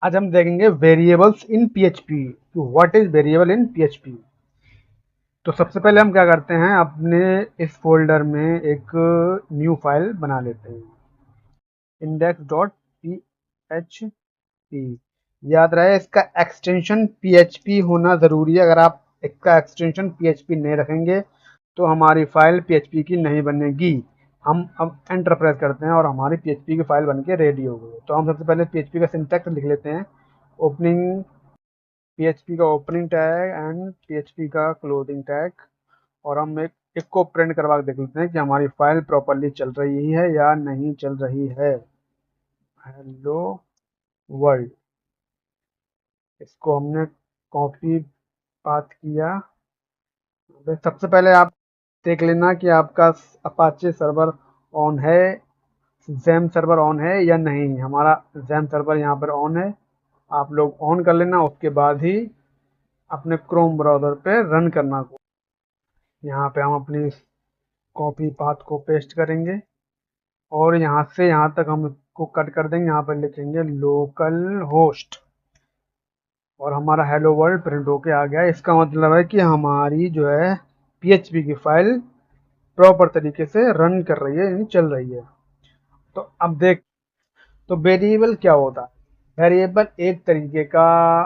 आज हम देखेंगे variables in PHP. What is variable in PHP. तो सबसे पहले हम क्या करते हैं, अपने इस फोल्डर में एक न्यू फाइल बना लेते हैं, index dot P H P. याद रहे इसका एक्सटेंशन पीएचपी होना ज़रूरी है। अगर आप इसका एक्सटेंशन पीएचपी नहीं रखेंगे तो हमारी फाइल पीएचपी की नहीं बनेगी। हम अब एंटर प्रेस करते हैं और हमारी पीएचपी की फाइल बनके रेडी हो गई। तो हम सबसे पहले पीएचपी का सिंटैक्स लिख लेते हैं। ओपनिंग पीएचपी का ओपनिंग टैग एंड पीएचपी का क्लोजिंग टैग, और हम एक को प्रिंट करवा के देख लेते हैं कि हमारी फाइल प्रॉपरली चल रही है या नहीं चल रही है। हेलो वर्ल्ड, इसको हमने कॉपी पाथ किया। सबसे पहले आप देख लेना कि आपका अपाचे सर्वर ऑन है, जैम सर्वर ऑन है या नहीं। हमारा जैम सर्वर यहाँ पर ऑन है, आप लोग ऑन कर लेना। उसके बाद ही अपने क्रोम ब्राउज़र पे रन करना। यहाँ पे हम अपनी कॉपी पाथ को पेस्ट करेंगे और यहाँ से यहाँ तक हम इसको कट कर देंगे। यहाँ पर लिखेंगे लोकल होस्ट और हमारा हेलो वर्ल्ड प्रिंट होके आ गया। इसका मतलब है कि हमारी जो है पीएचपी की फाइल प्रॉपर तरीके से रन कर रही है, यानी चल रही है। तो अब देख, तो वेरिएबल क्या होता है? वेरिएबल एक तरीके का,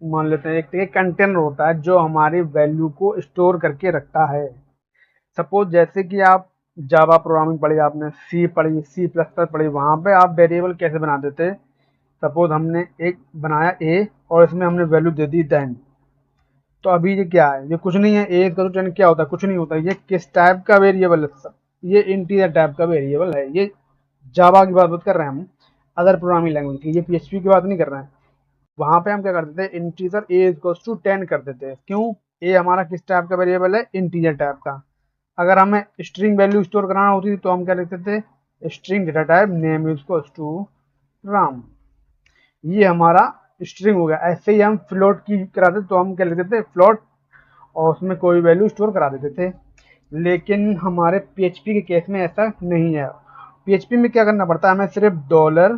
मान लेते हैं एक तरीके कंटेनर होता है जो हमारी वैल्यू को स्टोर करके रखता है। सपोज जैसे कि आप जावा प्रोग्रामिंग पढ़ी, आपने सी पढ़ी, सी प्लस प्लस पढ़ी, वहाँ पे आप वेरिएबल कैसे बनाते थे। सपोज हमने एक बनाया ए और इसमें हमने वैल्यू दे दी 10। तो अभी ये क्या है, ये कुछ नहीं है। ए का 10 क्या होता है, कुछ नहीं होता। ये किस टाइप का वेरिएबल है? ये इंटीजर टाइप का वेरिएबल है। ये जावा की बात कर रहे हैं हम, अदर प्रोग्रामिंग लैंग्वेज की। ये पीएचपी की बात नहीं कर रहे हैं। वहां पे हम क्या करते थे, इंटीजर ए इक्वल्स टू 10 कर देते हैं। क्यों? ए हमारा किस टाइप का वेरिएबल है, इंटीजर टाइप का। अगर हमें स्ट्रिंग वैल्यू स्टोर कराना होती थी तो हम क्या लिखते थे, string data type name equals to Ram. ये हमारा स्ट्रिंग हो गया। ऐसे ही हम फ्लोट की कराते तो हम क्या लिखते थे, फ्लोट, और उसमें कोई वैल्यू स्टोर करा देते थे। लेकिन हमारे पीएचपी के केस में ऐसा नहीं है। पीएचपी में क्या करना पड़ता है, हमें सिर्फ डॉलर,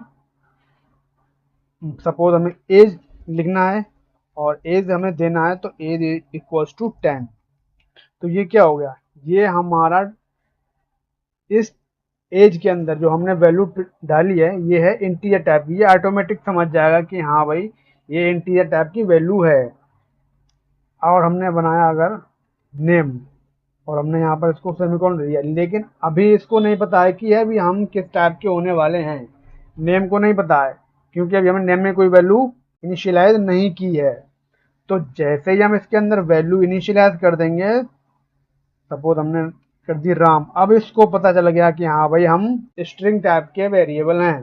सपोज हमें एज लिखना है और एज हमें देना है, तो एज इक्वल्स टू 10। तो ये क्या हो गया, ये हमारा इस एज के अंदर जो हमने वैल्यू डाली है ये है इंटीजर टाइप की। ये ऑटोमेटिक समझ जाएगा कि हाँ भाई ये इंटीजर टाइप की वैल्यू है। और हमने बनाया अगर नेम, और हमने यहाँ पर इसको सेमीकोलन दे दिया, लेकिन अभी इसको नहीं पता है कि अभी हम किस टाइप के होने वाले हैं। नेम को नहीं पता है क्योंकि अभी हमने नेम में कोई वैल्यू इनिशियलाइज नहीं की है। तो जैसे ही हम इसके अंदर वैल्यू इनिशियलाइज कर देंगे, सपोज हमने कर दी राम, अब इसको पता चल गया कि हाँ भाई हम स्ट्रिंग टाइप के वेरिएबल हैं।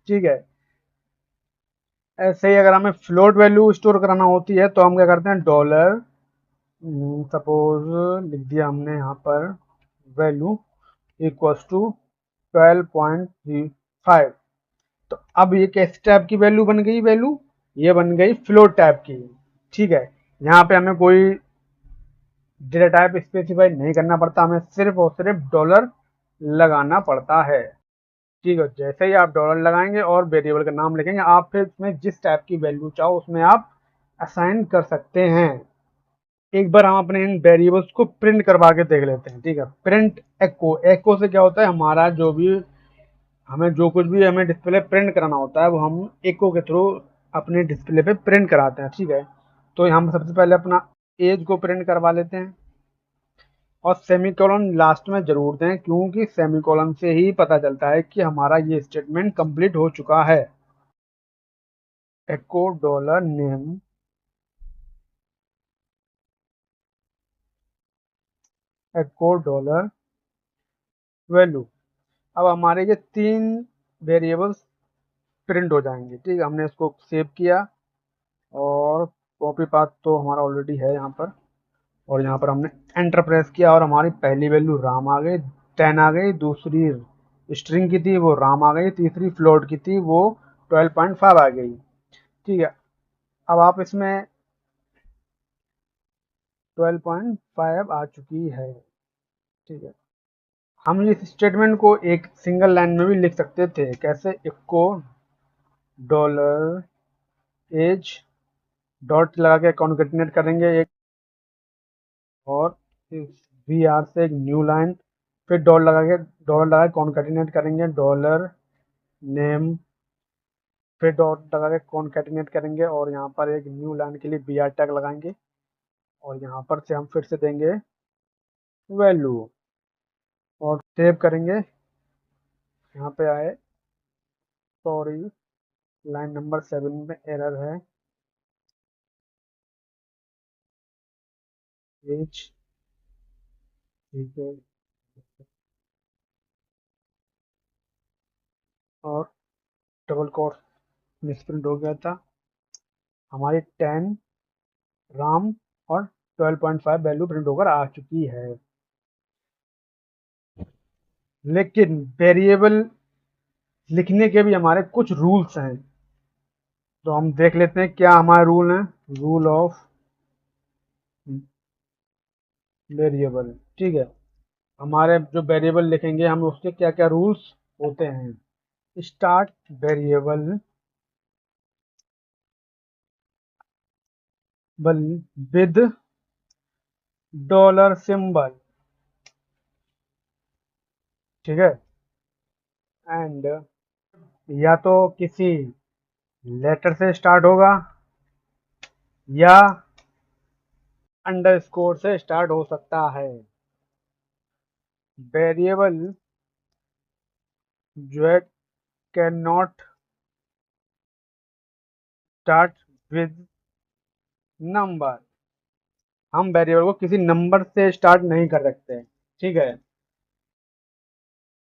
ठीक है। ऐसे ही अगर हमें फ्लोट वैल्यू स्टोर कराना होती है तो हम क्या करते हैं, डॉलर, सपोज लिख दिया हमने यहाँ पर वैल्यू इक्वल्स टू 12.35। तो अब ये किस टाइप की वैल्यू बन गई, वैल्यू ये बन गई फ्लोट टाइप की। ठीक है। यहाँ पे हमें कोई डेटा टाइप स्पेसिफाई नहीं करना पड़ता, हमें सिर्फ और सिर्फ डॉलर लगाना पड़ता है। ठीक है। जैसे ही आप डॉलर लगाएंगे और वेरिएबल का नाम लिखेंगे, आप फिर इसमें जिस टाइप की वैल्यू चाहो उसमें आप असाइन कर सकते हैं। एक बार हम अपने इन वेरिएबल्स को प्रिंट करवा के देख लेते हैं। ठीक है। प्रिंट एको, एको से क्या होता है, हमारा जो भी हमें जो कुछ भी हमें डिस्प्ले प्रिंट कराना होता है वो हम एको के थ्रू अपने डिस्प्ले पे प्रिंट कराते हैं। ठीक है। तो हम सबसे पहले अपना एज को प्रिंट करवा लेते हैं और सेमीकोलन लास्ट में जरूर दें, क्योंकि सेमीकोलन से ही पता चलता है कि हमारा ये स्टेटमेंट कंप्लीट हो चुका है। एको डॉलर नेम, एको डॉलर वैल्यू। अब हमारे ये 3 वेरिएबल्स प्रिंट हो जाएंगे। ठीक है। हमने इसको सेव किया और कॉपी पाथ तो हमारा ऑलरेडी है यहाँ पर, और यहाँ पर हमने एंटर प्रेस किया और हमारी पहली वैल्यू राम आ गई, 10 आ गई। दूसरी स्ट्रिंग की थी वो राम आ गई, तीसरी फ्लोट की थी वो 12.5 आ गई। ठीक है। अब आप इसमें 12.5 आ चुकी है। ठीक है। हम इस स्टेटमेंट को एक सिंगल लाइन में भी लिख सकते थे। कैसे, इको डॉलर एज डॉट लगा के कॉन्केटिनेट करेंगे एक, और इस वी आर से एक न्यू लाइन, फिर डॉलर लगा के कॉन्केटिनेट करेंगे डॉलर नेम, फिर डॉट लगा के कॉन्केटिनेट करेंगे और यहाँ पर एक न्यू लाइन के लिए बी आर टैग लगाएंगे और यहाँ पर से हम फिर से देंगे वैल्यू और सेव करेंगे। यहाँ पे आए, सॉरी लाइन नंबर 7 में एरर है, एज, ठीक है, और डबल कोट मिसप्रिंट हो गया था। हमारी 10 राम और 12.5 वैल्यू प्रिंट होकर आ चुकी है। लेकिन वेरिएबल लिखने के भी हमारे कुछ रूल्स हैं, तो हम देख लेते हैं क्या हमारे रूल हैं। रूल ऑफ वेरिएबल, ठीक है, हमारे जो वेरिएबल लिखेंगे हम उसके क्या क्या रूल्स होते हैं। Start variable with dollar symbol, ठीक है, एंड या तो किसी लेटर से स्टार्ट होगा या अंडरस्कोर से स्टार्ट हो सकता है। वेरिएबल जो है can not start with number, हम वेरिएबल को किसी नंबर से स्टार्ट नहीं कर सकते, ठीक है।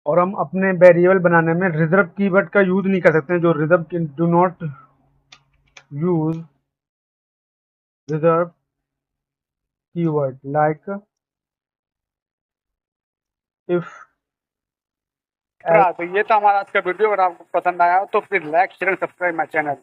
और हम अपने वेरिएबल बनाने में रिजर्व कीवर्ड का यूज नहीं कर सकते, जो रिजर्व की do not use reserve keyword like if. तो ये था हमारा आज का वीडियो, अगर आपको पसंद आया तो please like share subscribe my channel.